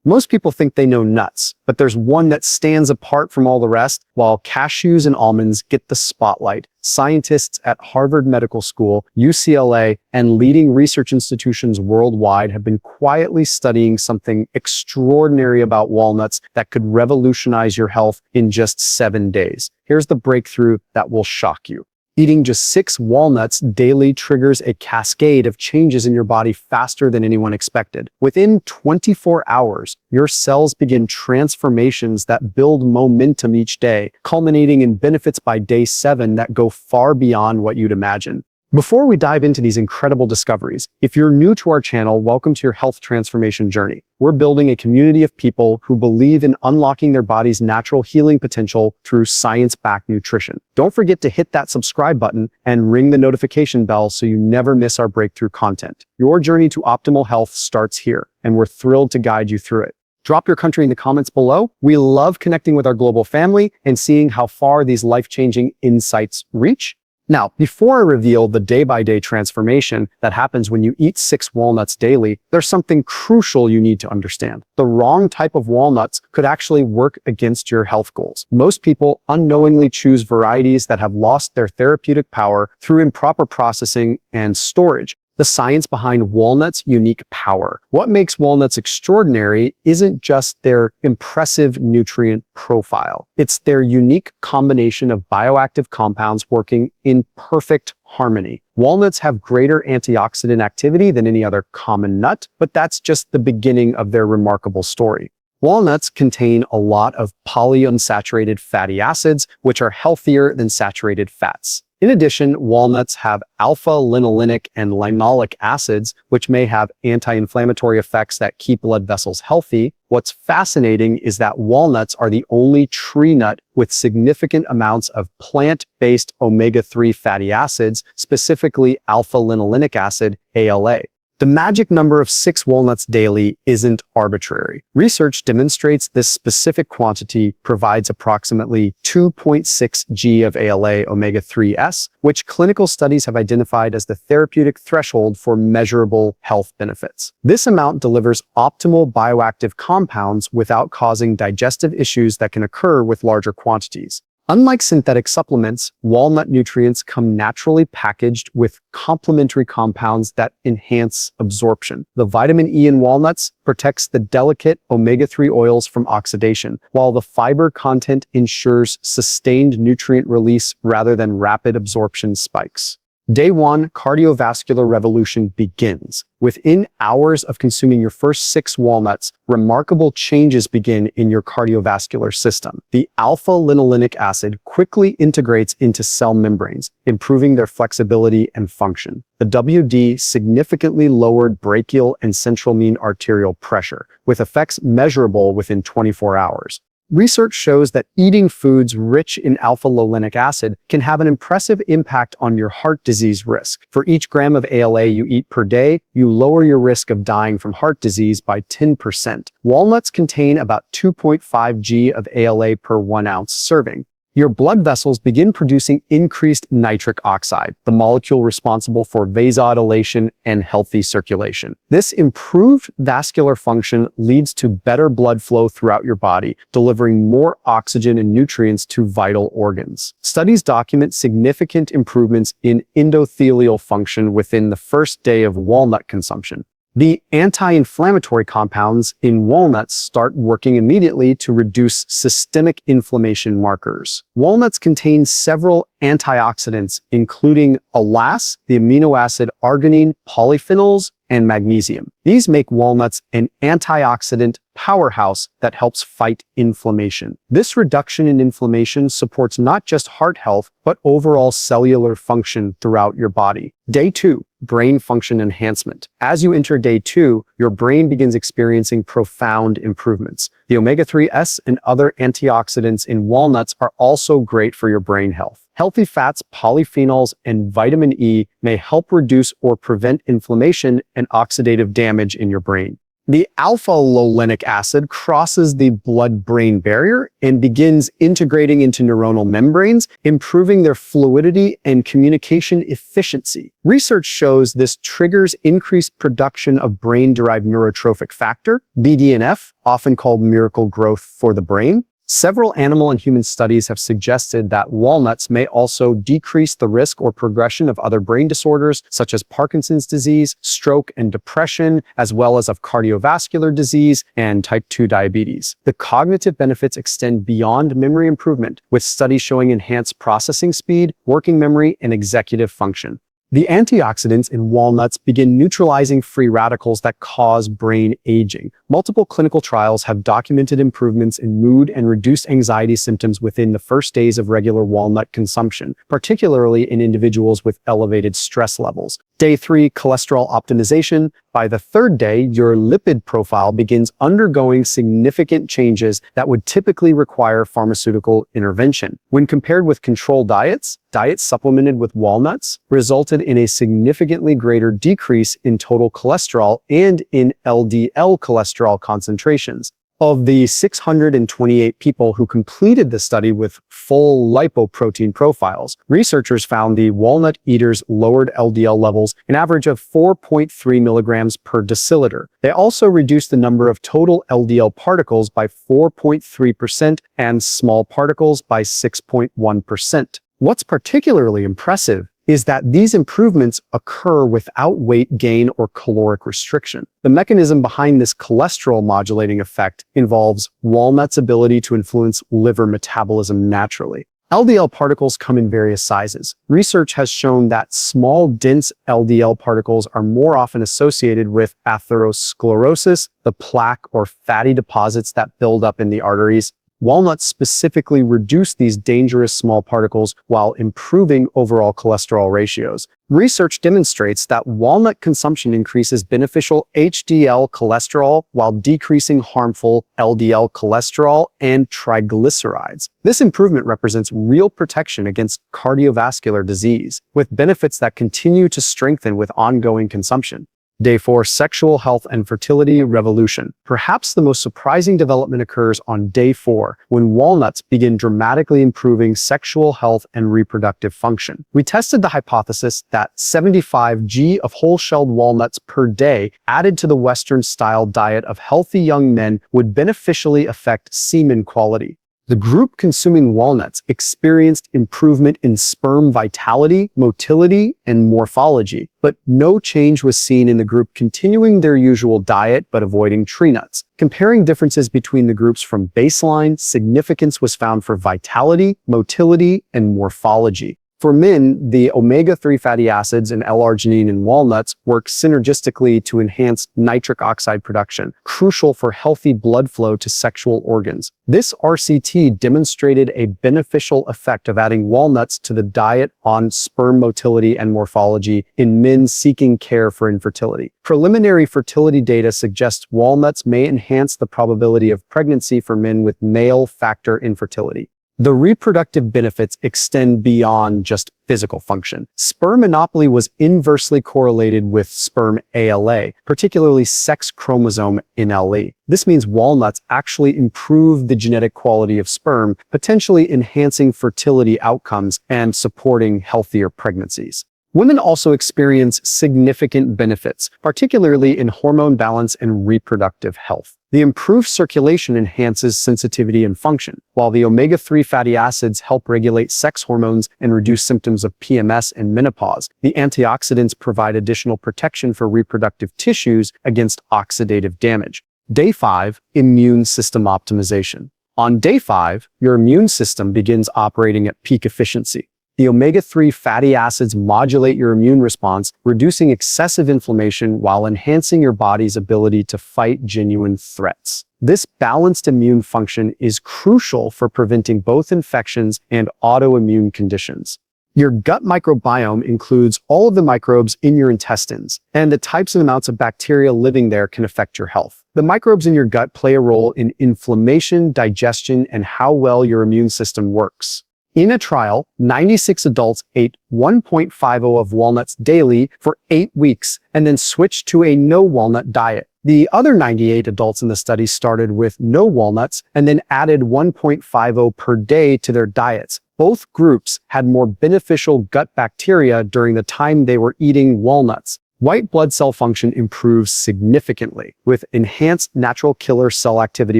Most people think they know nuts, but there's one that stands apart from all the rest. While cashews and almonds get the spotlight, scientists at Harvard Medical School, UCLA, and leading research institutions worldwide have been quietly studying something extraordinary about walnuts that could revolutionize your health in just 7 days. Here's the breakthrough that will shock you. Eating just 6 walnuts daily triggers a cascade of changes in your body faster than anyone expected. Within 24 hours, your cells begin transformations that build momentum each day, culminating in benefits by day 7 that go far beyond what you'd imagine. Before we dive into these incredible discoveries, if you're new to our channel, welcome to your health transformation journey. We're building a community of people who believe in unlocking their body's natural healing potential through science-backed nutrition. Don't forget to hit that subscribe button and ring the notification bell so you never miss our breakthrough content. Your journey to optimal health starts here, and we're thrilled to guide you through it. Drop your country in the comments below. We love connecting with our global family and seeing how far these life-changing insights reach. Now, before I reveal the day-by-day transformation that happens when you eat 6 walnuts daily, there's something crucial you need to understand. The wrong type of walnuts could actually work against your health goals. Most people unknowingly choose varieties that have lost their therapeutic power through improper processing and storage. The science behind walnuts' unique power. What makes walnuts extraordinary isn't just their impressive nutrient profile. It's their unique combination of bioactive compounds working in perfect harmony. Walnuts have greater antioxidant activity than any other common nut, but that's just the beginning of their remarkable story. Walnuts contain a lot of polyunsaturated fatty acids, which are healthier than saturated fats. In addition, walnuts have alpha-linolenic and linolic acids, which may have anti-inflammatory effects that keep blood vessels healthy. What's fascinating is that walnuts are the only tree nut with significant amounts of plant-based omega-3 fatty acids, specifically alpha-linolenic acid, ALA. The magic number of 6 walnuts daily isn't arbitrary. Research demonstrates this specific quantity provides approximately 2.6 g of ALA omega-3s, which clinical studies have identified as the therapeutic threshold for measurable health benefits. This amount delivers optimal bioactive compounds without causing digestive issues that can occur with larger quantities. Unlike synthetic supplements, walnut nutrients come naturally packaged with complementary compounds that enhance absorption. The vitamin E in walnuts protects the delicate omega-3 oils from oxidation, while the fiber content ensures sustained nutrient release rather than rapid absorption spikes. Day 1, cardiovascular revolution begins. Within hours of consuming your first 6 walnuts, remarkable changes begin in your cardiovascular system. The alpha-linolenic acid quickly integrates into cell membranes, improving their flexibility and function. The WD significantly lowered brachial and central mean arterial pressure, with effects measurable within 24 hours. Research shows that eating foods rich in alpha-linolenic acid can have an impressive impact on your heart disease risk. For each gram of ALA you eat per day, you lower your risk of dying from heart disease by 10%. Walnuts contain about 2.5 g of ALA per 1 ounce serving. Your blood vessels begin producing increased nitric oxide, the molecule responsible for vasodilation and healthy circulation. This improved vascular function leads to better blood flow throughout your body, delivering more oxygen and nutrients to vital organs. Studies document significant improvements in endothelial function within the first day of walnut consumption. The anti-inflammatory compounds in walnuts start working immediately to reduce systemic inflammation markers. Walnuts contain several antioxidants, including ALAS, the amino acid arginine, polyphenols, and magnesium. These make walnuts an antioxidant powerhouse that helps fight inflammation. This reduction in inflammation supports not just heart health, but overall cellular function throughout your body. Day 2, brain function enhancement. As you enter day 2, your brain begins experiencing profound improvements. The omega-3s and other antioxidants in walnuts are also great for your brain health. Healthy fats, polyphenols, and vitamin E may help reduce or prevent inflammation and oxidative damage in your brain. The alpha-linolenic acid crosses the blood-brain barrier and begins integrating into neuronal membranes, improving their fluidity and communication efficiency. Research shows this triggers increased production of brain-derived neurotrophic factor, BDNF, often called miracle growth for the brain. Several animal and human studies have suggested that walnuts may also decrease the risk or progression of other brain disorders such as Parkinson's disease, stroke, and depression, as well as of cardiovascular disease and type 2 diabetes. The cognitive benefits extend beyond memory improvement, with studies showing enhanced processing speed, working memory, and executive function. The antioxidants in walnuts begin neutralizing free radicals that cause brain aging. Multiple clinical trials have documented improvements in mood and reduced anxiety symptoms within the first days of regular walnut consumption, particularly in individuals with elevated stress levels. Day 3, cholesterol optimization. By the third day, your lipid profile begins undergoing significant changes that would typically require pharmaceutical intervention. When compared with controlled diets supplemented with walnuts resulted in a significantly greater decrease in total cholesterol and in LDL cholesterol concentrations. Of the 628 people who completed the study with full lipoprotein profiles, researchers found the walnut eaters lowered LDL levels an average of 4.3 milligrams per deciliter. They also reduced the number of total LDL particles by 4.3% and small particles by 6.1%. What's particularly impressive is that these improvements occur without weight gain or caloric restriction. The mechanism behind this cholesterol modulating effect involves walnuts' ability to influence liver metabolism naturally. LDL particles come in various sizes. Research has shown that small, dense LDL particles are more often associated with atherosclerosis, the plaque or fatty deposits that build up in the arteries. Walnuts specifically reduce these dangerous small particles while improving overall cholesterol ratios. Research demonstrates that walnut consumption increases beneficial HDL cholesterol while decreasing harmful LDL cholesterol and triglycerides. This improvement represents real protection against cardiovascular disease, with benefits that continue to strengthen with ongoing consumption. Day 4, Sexual Health and Fertility Revolution. Perhaps the most surprising development occurs on day 4, when walnuts begin dramatically improving sexual health and reproductive function. We tested the hypothesis that 75 g of whole-shelled walnuts per day added to the Western-style diet of healthy young men would beneficially affect semen quality. The group consuming walnuts experienced improvement in sperm vitality, motility, and morphology, but no change was seen in the group continuing their usual diet but avoiding tree nuts. Comparing differences between the groups from baseline, significance was found for vitality, motility, and morphology. For men, the omega-3 fatty acids and L-arginine in walnuts work synergistically to enhance nitric oxide production, crucial for healthy blood flow to sexual organs. This RCT demonstrated a beneficial effect of adding walnuts to the diet on sperm motility and morphology in men seeking care for infertility. Preliminary fertility data suggests walnuts may enhance the probability of pregnancy for men with male factor infertility. The reproductive benefits extend beyond just physical function. Sperm monopoly was inversely correlated with sperm ALA, particularly sex chromosome inLE. This means walnuts actually improve the genetic quality of sperm, potentially enhancing fertility outcomes and supporting healthier pregnancies. Women also experience significant benefits, particularly in hormone balance and reproductive health. The improved circulation enhances sensitivity and function, while the omega-3 fatty acids help regulate sex hormones and reduce symptoms of PMS and menopause. The antioxidants provide additional protection for reproductive tissues against oxidative damage. Day 5, Immune System Optimization. On day 5, your immune system begins operating at peak efficiency. The omega-3 fatty acids modulate your immune response, reducing excessive inflammation while enhancing your body's ability to fight genuine threats. This balanced immune function is crucial for preventing both infections and autoimmune conditions. Your gut microbiome includes all of the microbes in your intestines, and the types and amounts of bacteria living there can affect your health. The microbes in your gut play a role in inflammation, digestion, and how well your immune system works. In a trial, 96 adults ate 1.50 of walnuts daily for 8 weeks and then switched to a no-walnut diet. The other 98 adults in the study started with no walnuts and then added 1.50 per day to their diets. Both groups had more beneficial gut bacteria during the time they were eating walnuts. White blood cell function improves significantly, with enhanced natural killer cell activity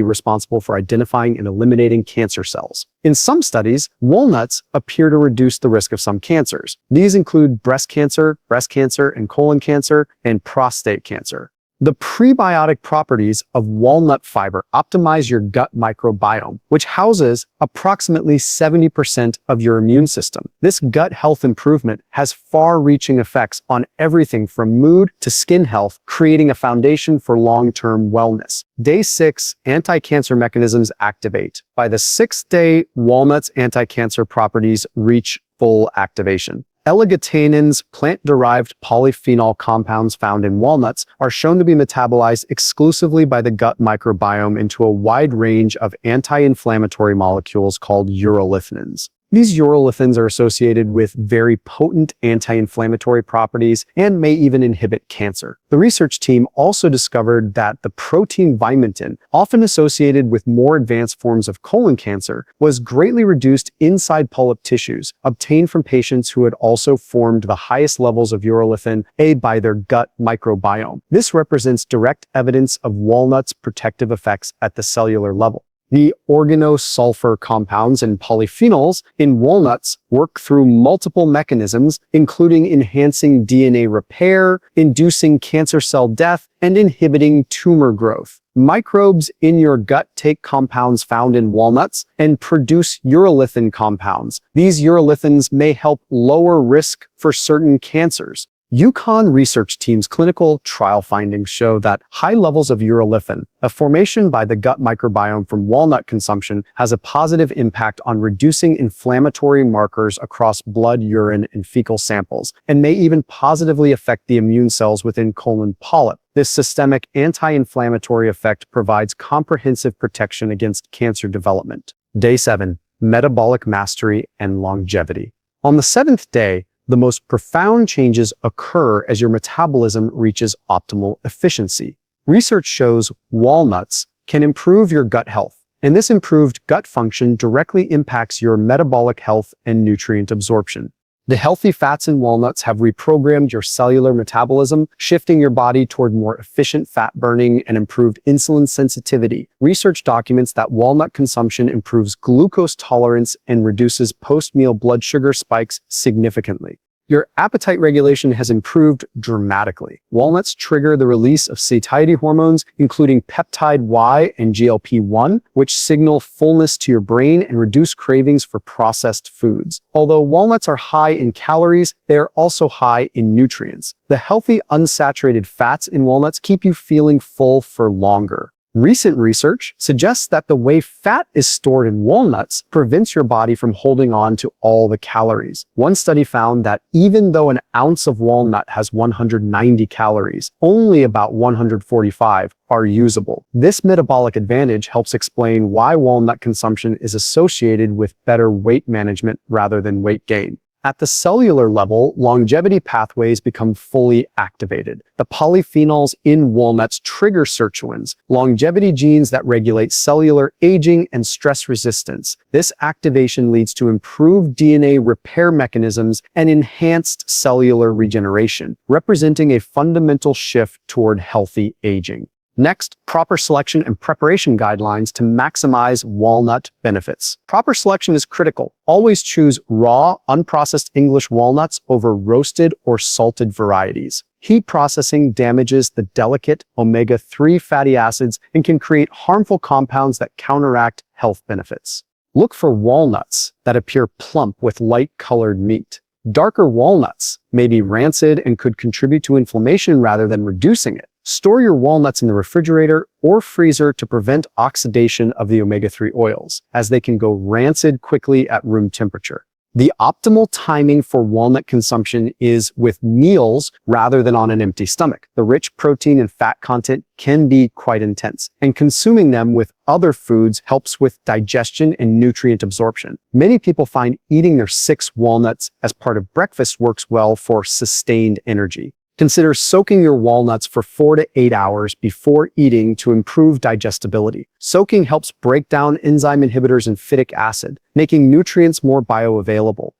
responsible for identifying and eliminating cancer cells. In some studies, walnuts appear to reduce the risk of some cancers. These include breast cancer, and colon cancer, and prostate cancer. The prebiotic properties of walnut fiber optimize your gut microbiome, which houses approximately 70% of your immune system. This gut health improvement has far-reaching effects on everything from mood to skin health, creating a foundation for long-term wellness. Day 6, anti-cancer mechanisms activate. By the 6th day, walnuts' anti-cancer properties reach full activation. L-agatenin's plant-derived polyphenol compounds found in walnuts are shown to be metabolized exclusively by the gut microbiome into a wide range of anti-inflammatory molecules called urolithinins. These urolithinins are associated with very potent anti-inflammatory properties and may even inhibit cancer. The research team also discovered that the protein vimentin, often associated with more advanced forms of colon cancer, was greatly reduced inside polyp tissues, obtained from patients who had also formed the highest levels of urolithin A by their gut microbiome. This represents direct evidence of walnuts' protective effects at the cellular level. The organosulfur compounds and polyphenols in walnuts work through multiple mechanisms, including enhancing DNA repair, inducing cancer cell death, and inhibiting tumor growth. Microbes in your gut take compounds found in walnuts and produce urolithin compounds. These urolithins may help lower risk for certain cancers. UConn research team's clinical trial findings show that high levels of urolithin, a formation by the gut microbiome from walnut consumption, has a positive impact on reducing inflammatory markers across blood, urine, and fecal samples, and may even positively affect the immune cells within colon polyp. This systemic anti-inflammatory effect provides comprehensive protection against cancer development. Day 7. Metabolic mastery and longevity. On the 7th day, the most profound changes occur as your metabolism reaches optimal efficiency. Research shows walnuts can improve your gut health, and this improved gut function directly impacts your metabolic health and nutrient absorption. The healthy fats in walnuts have reprogrammed your cellular metabolism, shifting your body toward more efficient fat burning and improved insulin sensitivity. Research documents that walnut consumption improves glucose tolerance and reduces post-meal blood sugar spikes significantly. Your appetite regulation has improved dramatically. Walnuts trigger the release of satiety hormones, including peptide Y and GLP-1, which signal fullness to your brain and reduce cravings for processed foods. Although walnuts are high in calories, they are also high in nutrients. The healthy unsaturated fats in walnuts keep you feeling full for longer. Recent research suggests that the way fat is stored in walnuts prevents your body from holding on to all the calories. One study found that even though an ounce of walnut has 190 calories, only about 145 are usable. This metabolic advantage helps explain why walnut consumption is associated with better weight management rather than weight gain. At the cellular level, longevity pathways become fully activated. The polyphenols in walnuts trigger sirtuins, longevity genes that regulate cellular aging and stress resistance. This activation leads to improved DNA repair mechanisms and enhanced cellular regeneration, representing a fundamental shift toward healthy aging. Next, proper selection and preparation guidelines to maximize walnut benefits. Proper selection is critical. Always choose raw, unprocessed English walnuts over roasted or salted varieties. Heat processing damages the delicate omega-3 fatty acids and can create harmful compounds that counteract health benefits. Look for walnuts that appear plump with light-colored meat. Darker walnuts may be rancid and could contribute to inflammation rather than reducing it. Store your walnuts in the refrigerator or freezer to prevent oxidation of the omega-3 oils, as they can go rancid quickly at room temperature. The optimal timing for walnut consumption is with meals rather than on an empty stomach. The rich protein and fat content can be quite intense, and consuming them with other foods helps with digestion and nutrient absorption. Many people find eating their 6 walnuts as part of breakfast works well for sustained energy. Consider soaking your walnuts for 4 to 8 hours before eating to improve digestibility. Soaking helps break down enzyme inhibitors and phytic acid, making nutrients more bioavailable.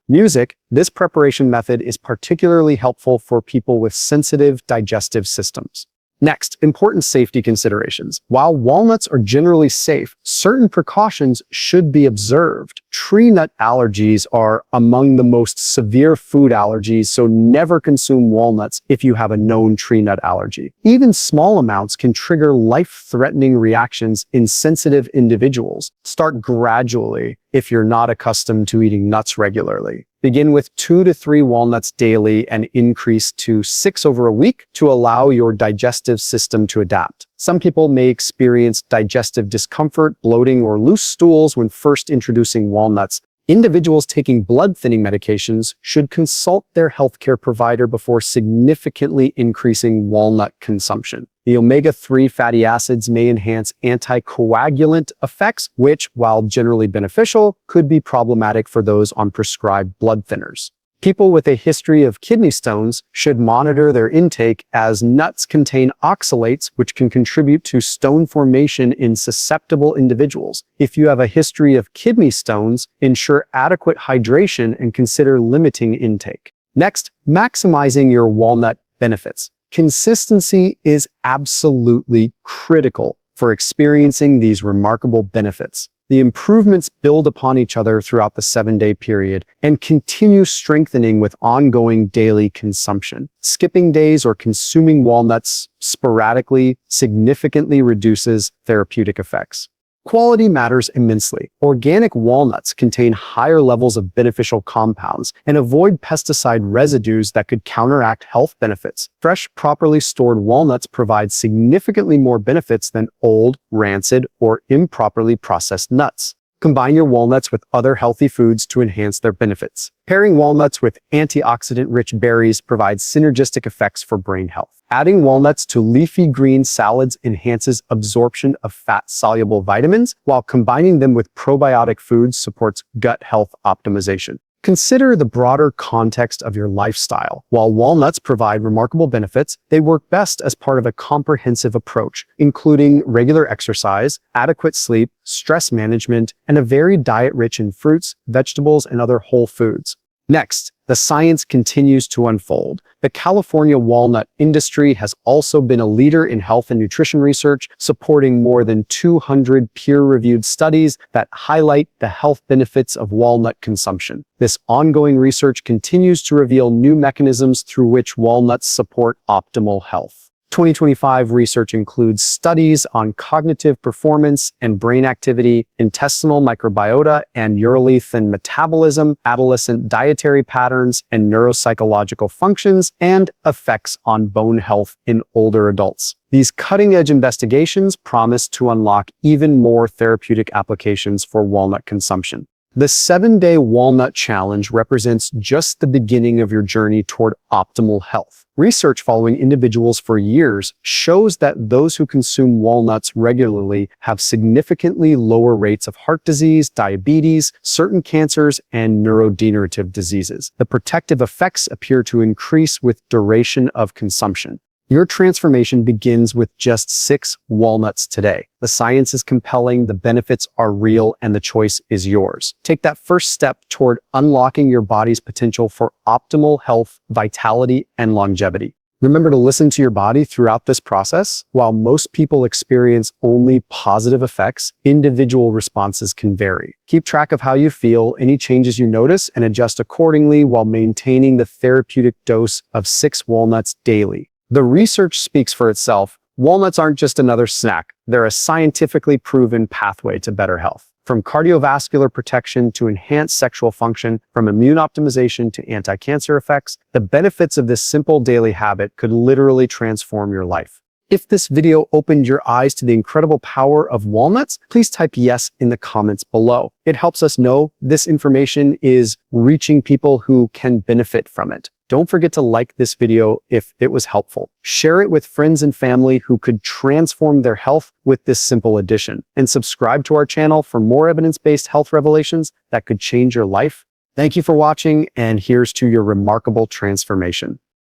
This preparation method is particularly helpful for people with sensitive digestive systems. Next, important safety considerations. While walnuts are generally safe, certain precautions should be observed. Tree nut allergies are among the most severe food allergies, so never consume walnuts if you have a known tree nut allergy. Even small amounts can trigger life-threatening reactions in sensitive individuals. Start gradually if you're not accustomed to eating nuts regularly. Begin with 2 to 3 walnuts daily and increase to 6 over a week to allow your digestive system to adapt. Some people may experience digestive discomfort, bloating, or loose stools when first introducing walnuts. Individuals taking blood-thinning medications should consult their healthcare provider before significantly increasing walnut consumption. The omega-3 fatty acids may enhance anticoagulant effects, which, while generally beneficial, could be problematic for those on prescribed blood thinners. People with a history of kidney stones should monitor their intake, as nuts contain oxalates, which can contribute to stone formation in susceptible individuals. If you have a history of kidney stones, ensure adequate hydration and consider limiting intake. Next, maximizing your walnut benefits. Consistency is absolutely critical for experiencing these remarkable benefits. The improvements build upon each other throughout the 7-day period and continue strengthening with ongoing daily consumption. Skipping days or consuming walnuts sporadically significantly reduces therapeutic effects. Quality matters immensely. Organic walnuts contain higher levels of beneficial compounds and avoid pesticide residues that could counteract health benefits. Fresh, properly stored walnuts provide significantly more benefits than old, rancid, or improperly processed nuts. Combine your walnuts with other healthy foods to enhance their benefits. Pairing walnuts with antioxidant-rich berries provides synergistic effects for brain health. Adding walnuts to leafy green salads enhances absorption of fat-soluble vitamins, while combining them with probiotic foods supports gut health optimization. Consider the broader context of your lifestyle. While walnuts provide remarkable benefits, they work best as part of a comprehensive approach, including regular exercise, adequate sleep, stress management, and a varied diet rich in fruits, vegetables, and other whole foods. Next, the science continues to unfold. The California walnut industry has also been a leader in health and nutrition research, supporting more than 200 peer-reviewed studies that highlight the health benefits of walnut consumption. This ongoing research continues to reveal new mechanisms through which walnuts support optimal health. 2025 research includes studies on cognitive performance and brain activity, intestinal microbiota and urolithin metabolism, adolescent dietary patterns and neuropsychological functions, and effects on bone health in older adults. These cutting-edge investigations promise to unlock even more therapeutic applications for walnut consumption. The 7-day walnut challenge represents just the beginning of your journey toward optimal health. Research following individuals for years shows that those who consume walnuts regularly have significantly lower rates of heart disease, diabetes, certain cancers, and neurodegenerative diseases. The protective effects appear to increase with duration of consumption. Your transformation begins with just 6 walnuts today. The science is compelling, the benefits are real, and the choice is yours. Take that first step toward unlocking your body's potential for optimal health, vitality, and longevity. Remember to listen to your body throughout this process. While most people experience only positive effects, individual responses can vary. Keep track of how you feel, any changes you notice, and adjust accordingly while maintaining the therapeutic dose of 6 walnuts daily. The research speaks for itself. Walnuts aren't just another snack. They're a scientifically proven pathway to better health. From cardiovascular protection to enhanced sexual function, from immune optimization to anti-cancer effects, the benefits of this simple daily habit could literally transform your life. If this video opened your eyes to the incredible power of walnuts, please type yes in the comments below. It helps us know this information is reaching people who can benefit from it. Don't forget to like this video if it was helpful. Share it with friends and family who could transform their health with this simple addition. And subscribe to our channel for more evidence-based health revelations that could change your life. Thank you for watching, and here's to your remarkable transformation.